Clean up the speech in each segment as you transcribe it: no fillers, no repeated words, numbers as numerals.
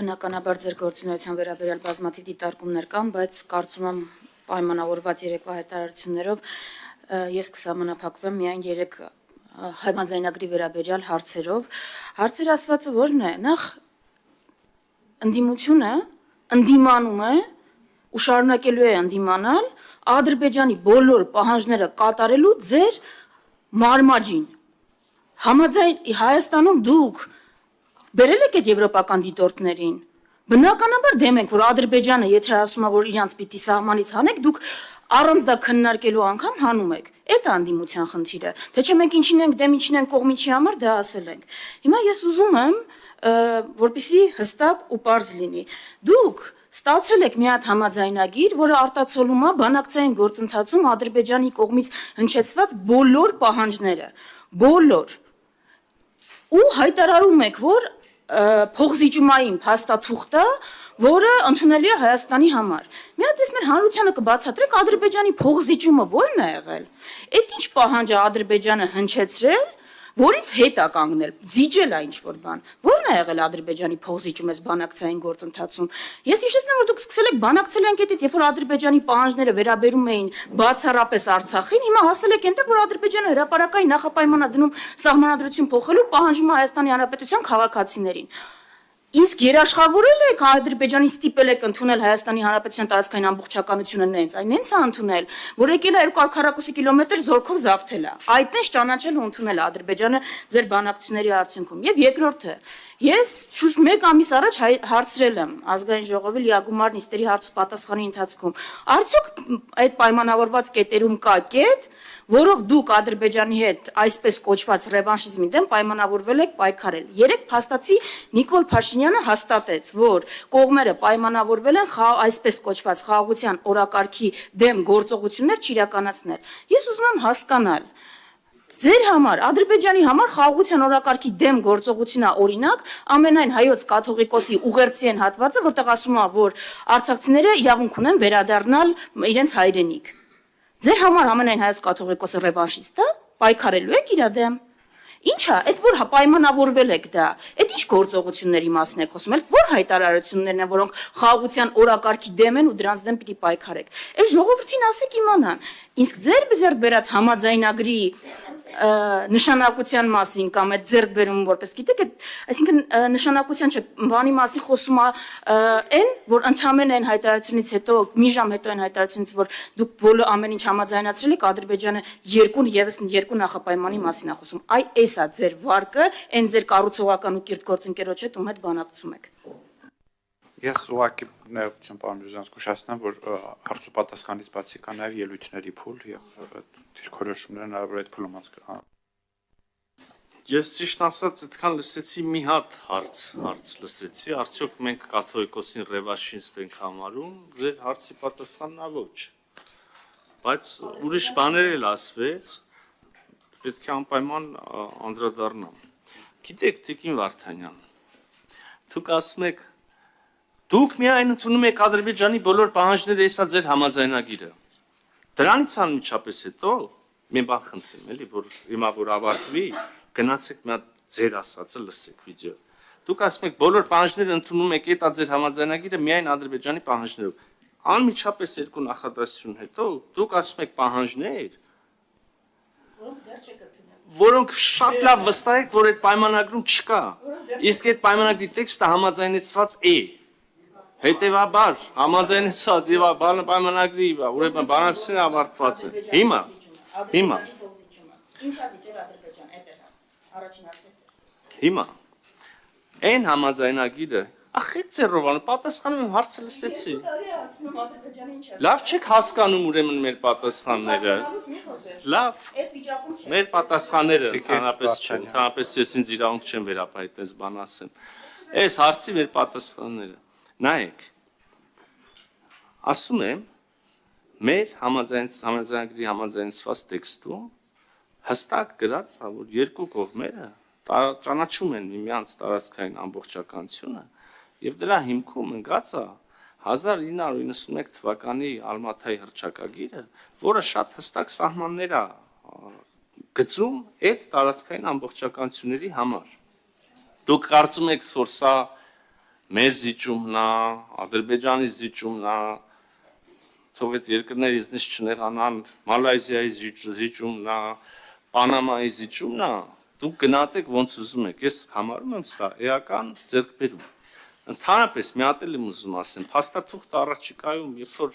Բնականաբար ձեր գործունեության վերաբերյալ բազմաթիվ դիտարկումներ կան, բայց կարծում եմ պայմանավորված երեկվա հայտարարություններով ես կսահմանափակվեմ միայն 3 համաձայնագրի վերաբերյալ հարցերով։ Հարցերը ասվածը որն է, նախ ընդդիմությունը ընդդիմանում է ու շարունակելու է ընդդիմանալ Ադրբեջանի բոլոր պահանջները կատարելու ձեր մարմաջին։ Հայաստանում դուք բերել եք այդ եվրոպական դիտորդներին։ Բնականաբար դեմ ենք, որ Ադրբեջանը, եթե ասում է, որ իրանց պիտի սահմանից հանեք, դուք առանց դա քննարկելու անգամ հանում եք։ Այդ է անդիմության խնդիրը։ Թե չէ մենք ինչին ենք դեմ, ինչին ենք կողմի չի համար, դա ասել ենք։ Հիմա ես ուզում եմ, որպեսզի հստակ ու պարզ լինի։ Դուք ստացել եք մի հատ համաձայնագիր, որը արտացոլում է բանակցային գործընթացում Ադրբեջանի կողմից հնչեցված բոլոր պահանջները, բոլոր։ Ու հայտարարում եք, որ փոխզիջումային փաստաթուղթը, որը ընդունելի է Հայաստանի համար։ Մի հատ ես մեր հանրությանը կբացատրեք Ադրբեջանի փոխզիջումը ո՞րն է եղել։ Այդ ինչ պահանջ է Ադրբեջանը հնչեցրել, որից հետ է կանգնել, զիջել է ինչ-որ բան։ Ո՞րն է եղել Ադրբեջանի փոխզիջումը բանակցային գործընթացում։ Ես հիշեցնեմ, որ դուք սկսել եք բանակցել ենք այդից, երբ որ Ադրբեջանի պահանջները վերաբերում էին բացառապես Արցախին, հիմա հասել եք այնտեղ, որ Ադրբեջանը հրապարակային նախապայման է դնում սահմանադրություն փոխելու, պահանջում է Հայաստանի Հանրապետության քաղաքացիներին։ Իսկ երաշխավորել եք Ադրբեջանի ստիպել եք ընդունել Հայաստանի Հանրապետության տարածքային ամբողջականությունը նենց, այն նենց է ընդունել, որ եկել է 240 կիլոմետր զորքով զավթել է։ Այդ նենց ճանաչել ու ընդունել է Ադրբեջանը ձեր բանակցությունների արդյունքում։ Եվ երկրորդը, ես շուրջ 1 ամիս առաջ հարցրել եմ ազգային ժողովի լիագումար նիստերի հարց ու պատասխանի ընթացքում, արդյոք այդ պայմանավորված կետերում կա կետ, որով դուք Ադրբեջանի հետ այսպես կոչված ռևանշիզմի դեմ պայմանավորվել եք պայքարել։ 3 փաստացի Նիկոլ Փաշինյանը հաստատեց, որ կողմերը պայմանավորվել են այսպես կոչված խաղաղության օրակարգի դեմ գործողություններ չիրականացնել։ Ես ուզում եմ հասկանալ, ձեր համար, Ադրբեջանի համար խաղաղության օրակարգի դեմ գործողությունն է օրինակ, ամենայն հայոց կաթողիկոսի ուղերձի են հատվածը, որտեղ ասում է, որ արցախցիները իրավունք ունեն վերադառնալ իրենց հայրենիք։ Ձեր համար ամենայն հայոց կաթողիկոսը ռևանշիստ է, պայքարելու եք իր դեմ։ Ինչ է, այդ որ պայմանավորվել եք դա, այդ ինչ գործողությունների մասն եք խոսում, որ հայտարարություններն են, որոնք խաղաղության օրակարգի դեմ են ու դրանց դեմ պիտի պայքարեք։ Այս ժողովրդին ասեք իմանան, իսկ ձեր ձեռք բերած համաձայնագրի նշանակության մասին կամ այդ ձեռք բերումը որպես գիտեք, այսինքն նշանակության չէ, բանի մասին խոսում է այն, որ ընդհանրեն այն հայտարարությունից հետո, մի ժամ հետո այն հայտարարությունից, որ դուք բոլոր ամեն ինչ համաձայնացրել եք, Ադրբեջանը եւս 2 նախապայմանի մասին է խոսում։ Այ էս է ձեր վարկը, այն ձեր կառուցողական ու կիրթ գործընկերոջ հետ ում հետ բանակցում եք։ Ես ուղղակի ներողություն պարոն Յուզյանց կուշացնեմ, որ հարց ու պատասխանից բացի կա նաև ելույթների փուլ եւ դիրքորոշումները հնարավոր է այդ փուլում անցկացնել։ Ես ճիշտ ասած այդքան լսեցի մի հատ հարց լսեցի, արդյոք մենք կաթողիկոսին ռևանշիստ ենք համարում, ձեր հարցի պատասխանն է ոչ։ Բայց ուրիշ բաներ էլ ասվեց, պետք է անպայման անդրադառնամ։ Գիտեք, Տիկին Վարդանյան, դուք ասում եք դուք միայն ընդունում եք Ադրբեջանի բոլոր պահանջները, եսա ձեր համաձայնագիրը։ Դրանից անմիջապես հետո մի բան խնդրեմ, էլի, որ հիմա որ ավարտվի, գնացեք մի հատ ձեր ասածը լսեք վիդեո։ Դուք ասում եք բոլոր պահանջները ընդունում եք, դա ձեր համաձայնագիրը միայն Ադրբեջանի պահանջներով։ Անմիջապես 2 նախադասություն հետո դուք ասում եք պահանջներ, որոնք շատ լավ վստահ եք, որ այդ պայմանագրում չկա։ Իսկ այդ պայմանագրի տեքստը համաձայնեցված է։ Հետևաբար համաձայնեցված եւ պայմանագրի, ուրեմն բանակցությունը ավարտված է։ Հիմա Ինչ ազիջեր Ադրբեջան, այդ է հարց։ Առաջին հարցը։ Հիմա այն համաձայնագիրը, ախ ծերովանը պատասխանում եմ հարցը լսեցի։ Լավ չեք հասկանում ուրեմն մեր պատասխանները։ Լավ։ Մեր պատասխանները ընդհանրապես չեն, ընդհանրապես ես ինձ իրավունք չեմ վերապահել այս բան ասեմ։ Այս հարցի մեր պատասխանները։ Նայեք, ասում եմ, մեր համաձայնագրի համաձայնեցված տեքստում հստակ գրած է, որ 2 կողմերը ճանաչում են միմյանց տարածքային ամբողջականությունը եւ դրա հիմքում ընկած է 1991 թվականի Ալմաթայի հռչակագիրը, որը շատ հստակ սահմաններ է գծում այդ տարածքային ամբողջականությունների համար։ Դուք կարծում եք, որ սա մեր զիջումն է, Ադրբեջանի զիջումն է, թող այդ երկրները իզնից չնեղանան, Մալայզիայի զիջումն է, Պանամայի զիջումն է, դուք գնացեք ոնց ուզում եք, ես համարում եմ սա էական ձեռքբերում։ Ընդհանրապես մի հատ էլ եմ ուզում ասեմ, փաստաթուղթ առաջիկայում, երբ որ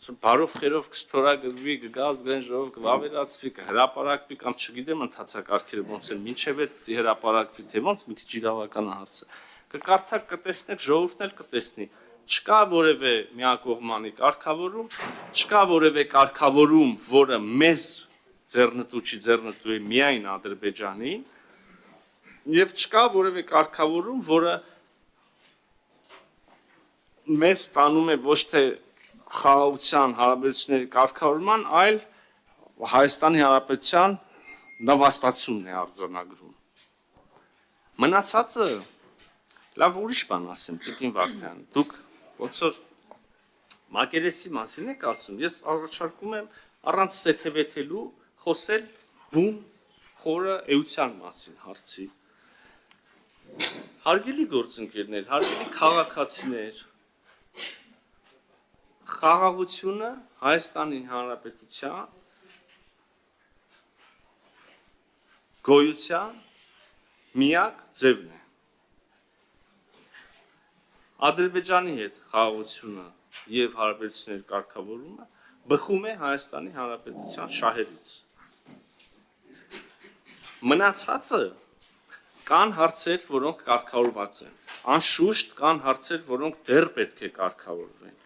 բարով խերով կստորագրվի, կգա ազգային ժողով, կվավերացվի, կհրապարակվի կամ չգիտեմ ընթացակարգերը ոնց են, մինչև այդ հրապարակվի, թե ոնց մի քիչ իրավական հարց է։ Կկարդակ, կտեսնեք, ժողովուրդն էլ կտեսնի։ Չկա որևէ միակողմանի կարգավորում, չկա որևէ կարգավորում, որը մեզ ձեռնտու է միայն Ադրբեջանին, եւ չկա որևէ կարգավորում, որը մեզ տանում է ոչ թե խաղաղության հարաբերությունների կարգավորման, այլ Հայաստանի Հանրապետության նվաստացումն է արձանագրում։ Մնացածը լավ ուրիշ բան ասեմ, Տիկին Վարդյան, դուք ոնց որ մակերեսի մասին եք ասում, ես առաջարկում եմ առանց սեթևեթելու խոսել բուն խորը էության մասին հարցի։ Հարգելի գործընկերներ, հարգելի քաղաքացիներ, խաղաղությունը Հայաստանի Հանրապետության գոյության միակ ձևն է։ Ադրբեջանի հետ խաղաղությունը եւ հարաբերությունների կարգավորումը բխում է Հայաստանի Հանրապետության շահերից։ Մնացածը կան հարցեր, որոնք կարգավորված են։ Անշուշտ կան հարցեր, որոնք դեռ պետք է կարգավորվեն։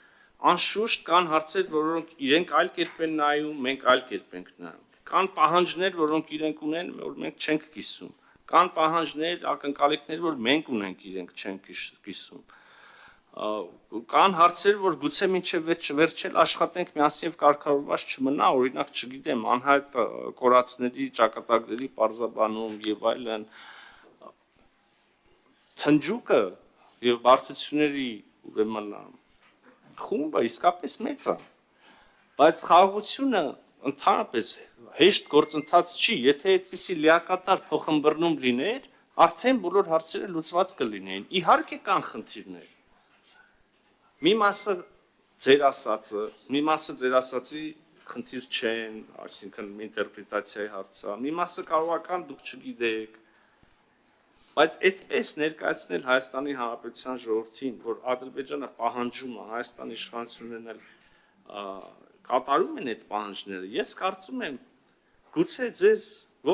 Անշուշտ կան հարցեր, որոնք իրենք այլ կերպ են նայում, մենք այլ կերպ ենք նայում։ Կան պահանջներ, որոնք իրենք ունեն, որ մենք չենք կիսում։ Կան պահանջներ, ակնկալիքներ, որ մենք ունենք, իրենք չենք կիսում։ Կան հարցեր, որ գուցե մինչև վերջել աշխատենք միասին եւ կարգավորված չմնա, օրինակ, չգիտեմ, անհայտ կորածների, ճակատագրերի պարզաբանում եւ այլն։ Թնջուկը եւ բարդությունների ուրեմն խումբը իսկապես մեծ է, բայց խաղաղությունը ընդհանրապես հեշտ գործընթաց չի, եթե այդպիսի լիակատար փոխըմբռնում լիներ, արդեն բոլոր հարցերը լուծված կլինեին։ Իհարկե կան խնդիրներ։ Մի մասը ձեր ասածի խնդիր չեն, այսինքն ինտերպրետացիայի հարց է, մի մասը կարողական դուք չգիտեք, բայց այդպես ներկայացնել Հայաստանի Հանրապետության ժողովրդին, որ Ադրբեջանը պահանջում է Հայաստանի իշխանություններն էլ կատարում են այդ պահանջները, ես կարծում եմ գուցե ձեզ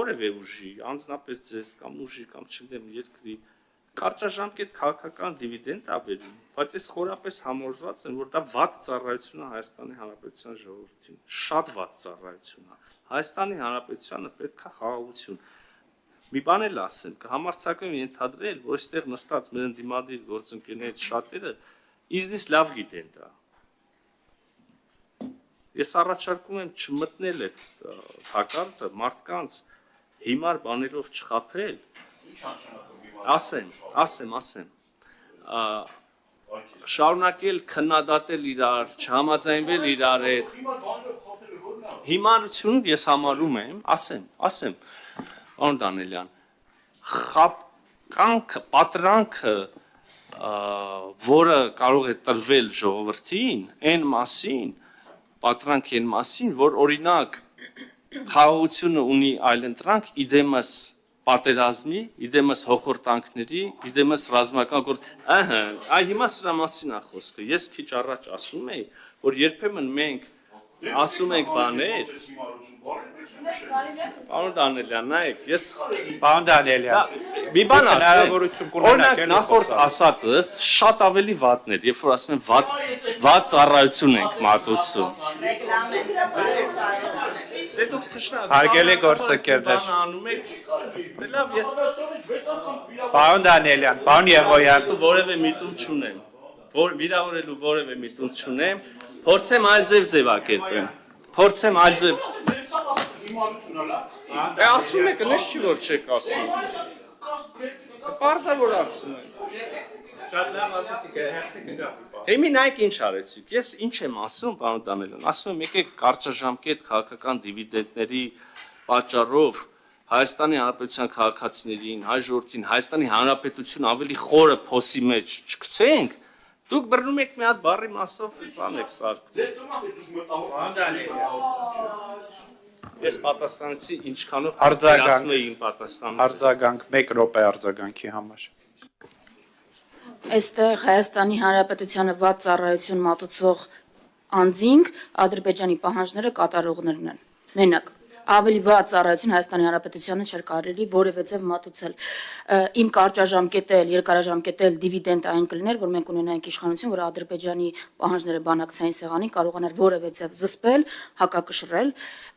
որևէ ուժի, անձնապես ձեզ կամ ուժի կամ չգիտեմ երկրի կարճաժամկետ քաղաքական դիվիդենդ է բերում, բայց ես խորապես համոզված եմ, որ դա վատ ծառայություն է Հայաստանի Հանրապետության ժողովրդին, շատ վատ ծառայություն է։ Հայաստանի Հանրապետությանը պետք է խաղաղություն։ Մի բան էլ ասեմ, կհամարձակվեմ ենթադրել, որ այստեղ նստած մեր ընդդիմադիր գործընկերներից շատերը իզնից լավ գիտեն դա։ Ես առաջարկում եմ չմտնել այդ թակարդը, մարդկանց հիմար բաներով չխաբել։ Ասեմ, շարունակել քննադատել իրար, չհամաձայնվել իրար հետ։ Հիմարություն ես համարում եմ, ասեմ, պարոն Դանիելյան, խաբկանքը, պատրանքը, որը կարող է տրվել ժողովրդին, այն մասին, որ օրինակ խաղաղությունը ունի այլընտրանք իդեմս պատերազմի, իդեմս հոխորտանքների, իդեմս ռազմական գործ, հիմա սրա մասին է խոսքը, ես քիչ առաջ ասում էի, որ երբեմն մենք ասում ենք բաներ, պարոն Դանիելյան, նայեք, ես Պարոն Դանիելյան, մի բան ասեմ, օրինակ կունենալ նախորդ ասածս շատ ավելի վատն էր, երբ որ ասում եմ վատ ծառայություն ենք մատուցում։ Հարգելի գործընկերներ, պարոն Դանիելյան, պարոն Եղոյան, որևէ միտում չունեմ, վիրավորելու որևէ միտում չունեմ, փորձեմ այլ ձևակերպեմ, ասում եք, նես չի որ չեք ասում, պարզա որ ասում եք, շատ լավ ասացիք, հերթը կգապի։ Հիմի նայեք ինչ արեցիք, ես ինչ եմ ասում, պարոն Դանիելյան, ասում եմ եկեք կարճաժամկետ քաղաքական դիվիդենդների պատճառով Հայաստանի Հանրապետության քաղաքացիներին, հայ ժողովրդին, Հայաստանի Հանրապետություն ավելի խորը փոսի մեջ չգցենք, դուք բռնում եք մի հատ բառի մասով բան եք սարքում։ Ես պատասխանեցի ինչքանով Արձագանք։ իմ պատասխանը։ Արձագանք 1 րոպե արձագանքի համար։ Այստեղ Հայաստանի Հանրապետությանը վատ ծառայություն մատուցող անձինք Ադրբեջանի պահանջները կատարողներն են։ Մենակ ավելի վատ ծառայություն Հայաստանի Հանրապետությանը չէր կարելի որևէ ձև մատուցել։ Իմ կարճաժամկետել, երկարաժամկետել դիվիդենդ այն կլիներ, որ մենք ունենայինք իշխանություն, որ Ադրբեջանի պահանջները բանակցային սեղանին կարողանար որևէ ձև զսպել, հակակշռել։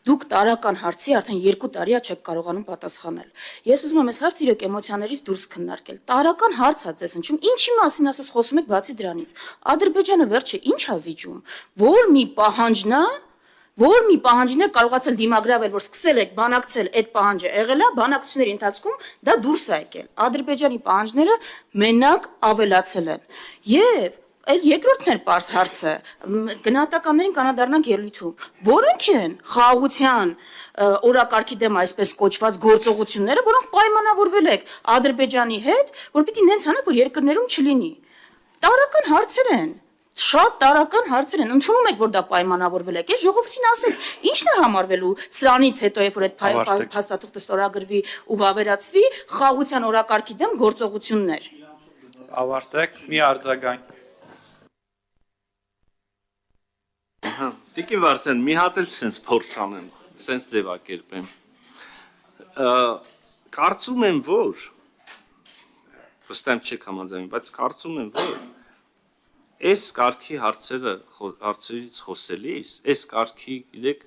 Դուք տարական հարցի արդեն 2 տարի չեք կարողանում պատասխանել։ Ես ուզում եմ այս հարցը իրոք էմոցիաներից դուրս քննարկել։ Տարական հարց է ձեզ հնչում, ինչի մասին ասես խոսում եք բացի դրանից։ Ադրբեջանը վերջը ինչ ա զիջում, որ մի պահանջն է կարողացել դիմագրավել, որ սկսել եք բանակցել, այդ պահանջը եղել է, բանակցությունների ընթացքում դա դուրս է եկել։ Ադրբեջանի պահանջները մենակ ավելացել են։ Եվ այլ երկրորդն էլ պարզ հարցը, գնահատականներին կանադառնանք ելույթում, որոնք են խաղաղության օրակարգի դեմ այսպես կոչված գործողությունները, որոնք պայմանավորվել եք Ադրբեջանի հետ, որ պիտի նենց անեք, որ երկրներում չլինի։ Տարական հարցեր են։ Շատ տարական հարցեր են։ Ընդունում եք, որ դա պայմանավորվել եք։ Այս ժողովրդին ասեք, ի՞նչն է համարվելու սրանից հետո, երբ որ այդ փաստաթուղթը ստորագրվի ու վավերացվի, խաղաղության օրակարգի դեմ գործողություններ։ Ավարտեք, մի արձագանք։ Տիկին Վարդան, մի հատ էլ sense փորձ անեմ, sense ձևակերպեմ։ Կարծում եմ, որ վստահ չեք համաձայնում, բայց կարծում եմ, որ այս կարգի հարցերից խոսելիս, այս կարգի, գիտեք,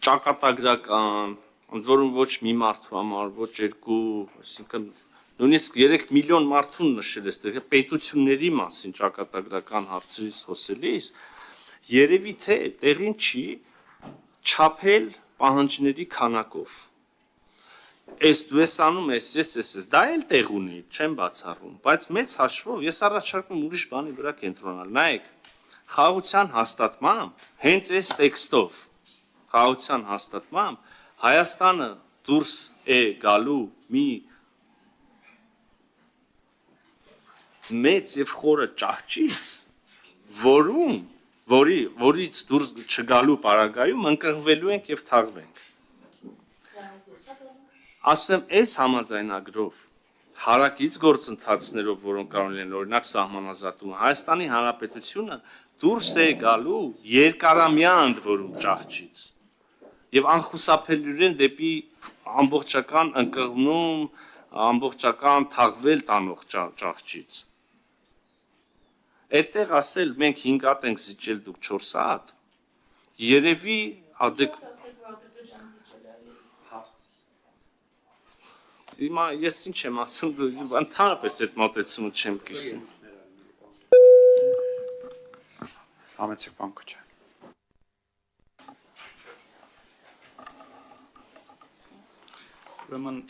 ճակատագրական, ընդ որում ոչ մի մարդու համար, ոչ երկու, այսինքն նույնիսկ 3 միլիոն մարդուն նշել ես, պետությունների մասին ճակատագրական հարցերից խոսելիս, երևի թե տեղին չի չափել պահանջների քանակով։ Ես դու ես անում ես, դա էլ տեղ ունի, չեմ բացառում, բայց մեծ հաշվով ես առաջարկում ուրիշ բանի վրա կենտրոնալ։ Նայեք, խաղաղության հաստատմամբ, հենց այս տեքստով, խաղաղության հաստատմամբ Հայաստանը դուրս է գալու մի մեծ եւ խորը ճահճից, որից դուրս չգալու պարագայում ընկղվելու ենք եւ թաղվենք։ Ասեմ, այս համաձայնագրով հարակից գործընթացներով, որոնք կարող են օրինակ սահմանազատումը, Հայաստանի Հանրապետությունը դուրս է գալու երկարամյա ընդ որում ճահճից եւ անխուսափելիորեն դեպի ամբողջական ընկղմում, ամբողջական թաղվել տանող ճահճից։ Այդտեղ ասել մենք 5 հատ ենք զիջել, դուք 4 հատ, երևի Հիմա ես ինչ եմ ասում, ընդհանրապես այդ մոտեցումը չեմ կիսում։ Համեցեք բան կոչա։ Ուրեմն